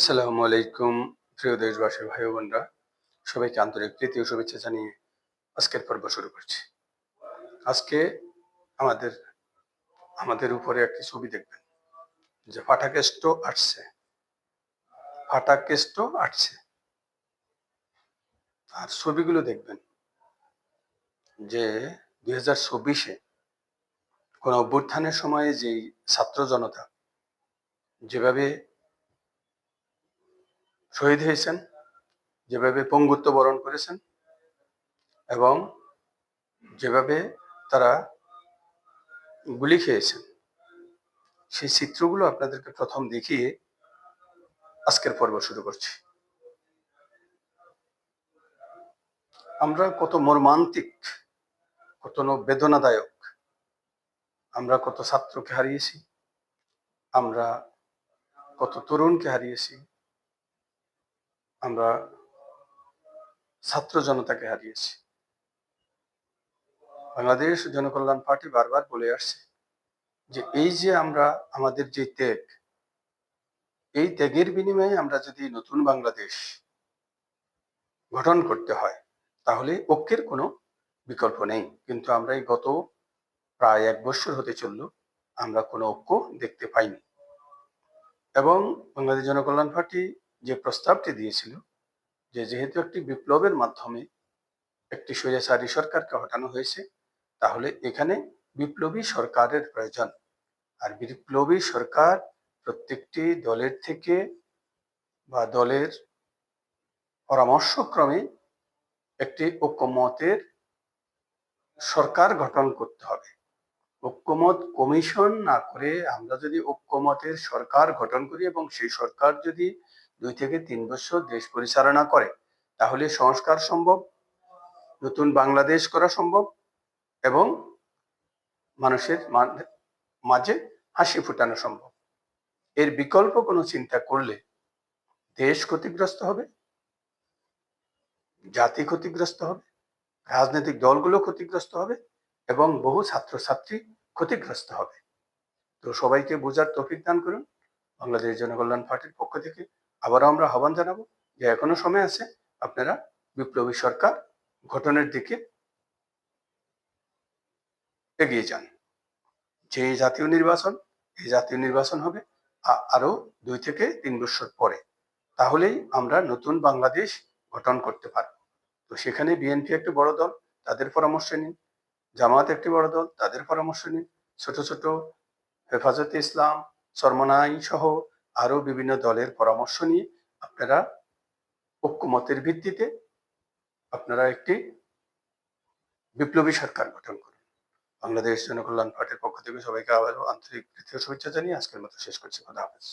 আসসালামু আলাইকুম প্রিয় দেশবাসী ভাই ও বোনরা, সবাইকে আন্তরিক প্রীতি ও শুভেচ্ছা জানিয়ে আজকের পর্ব শুরু করছি। আজকে আমাদের আমাদের উপরে একটি ছবি দেখবেন যে ফাটাকেষ্ট আসছে, ফাটাকেষ্ট আসছে। আর ছবিগুলো দেখবেন যে 2024-এ কোন অভ্যুত্থানের সময়ে যেই ছাত্র জনতা যেভাবে শহীদ হয়েছেন, যেভাবে পঙ্গুত্ব বরণ করেছেন এবং যেভাবে তারা গুলি খেয়েছেন, সেই চিত্রগুলো আপনাদেরকে প্রথম দেখিয়ে আজকের পর্ব শুরু করছি। আমরা কত মর্মান্তিক, কত বেদনাদায়ক, আমরা কত ছাত্রকে হারিয়েছি, আমরা কত তরুণকে হারিয়েছি, আমরা ছাত্র জনতাকে হারিয়েছি। বাংলাদেশ জনকল্যাণ পার্টি বারবার বলে আসছে যে এই যে আমরা আমাদের যে ত্যাগ, এই ত্যাগের বিনিময়ে আমরা যদি নতুন বাংলাদেশ গঠন করতে হয় তাহলে ঐক্যের কোনো বিকল্প নেই। কিন্তু আমরা এই গত প্রায় 1 বছর হতে চলল, আমরা কোনো ঐক্য দেখতে পাইনি। এবং বাংলাদেশ জনকল্যাণ পার্টি যে প্রস্তাবটি দিয়েছিল যে যেহেতু একটি বিপ্লবের মাধ্যমে একটি স্বৈরাচারী সরকারকে হটানো হয়েছে, তাহলে এখানে বিপ্লবী সরকারের প্রয়োজন। আর বিপ্লবী সরকার প্রত্যেকটি দলের থেকে বা দলের পরামর্শক্রমে একটি ঐক্যমতের সরকার গঠন করতে হবে। ঐক্যমত কমিশন না করে আমরা যদি ঐক্যমতের সরকার গঠন করি এবং সেই সরকার যদি 2 থেকে 3 বছর দেশ পরিচালনা করে, তাহলে সংস্কার সম্ভব, নতুন বাংলাদেশ করা সম্ভব এবং মানুষের মাঝে হাসি ফোটানো সম্ভব। এর বিকল্প কোনো চিন্তা করলে দেশ ক্ষতিগ্রস্ত হবে, জাতি ক্ষতিগ্রস্ত হবে, রাজনৈতিক দলগুলো ক্ষতিগ্রস্ত হবে এবং বহু ছাত্রছাত্রী ক্ষতিগ্রস্ত হবে। তো সবাইকে বোঝার তৌফিক দান করুন। বাংলাদেশ জনকল্যাণ পার্টির পক্ষ থেকে আবারও আমরা আহ্বান জানাবো যে এখনো সময় আছে, আপনারা বিপ্লবী সরকার গঠনের দিকে এগিয়ে যান। যে জাতীয় নির্বাচন, এই জাতীয় নির্বাচন হবে আরো 2 থেকে 3 বছর পরে। তাহলেই আমরা নতুন বাংলাদেশ গঠন করতে পারব। তো সেখানে বিএনপি একটি বড় দল, তাদের পরামর্শ নিন। জামাত একটি বড় দল, তাদের পরামর্শ নিন। ছোট ছোট হেফাজতে ইসলাম, চরমনাই সহ আরো বিভিন্ন দলের পরামর্শ নিয়ে আপনারা ঐক্যমতের ভিত্তিতে আপনারা একটি বিপ্লবী সরকার গঠন করুন। বাংলাদেশ জনকল্যাণ পার্টির পক্ষ থেকে সবাইকে আবারও আন্তরিক প্রীতি ও শুভেচ্ছা জানিয়ে আজকের মতো শেষ করছি। খোদা হাফেজ।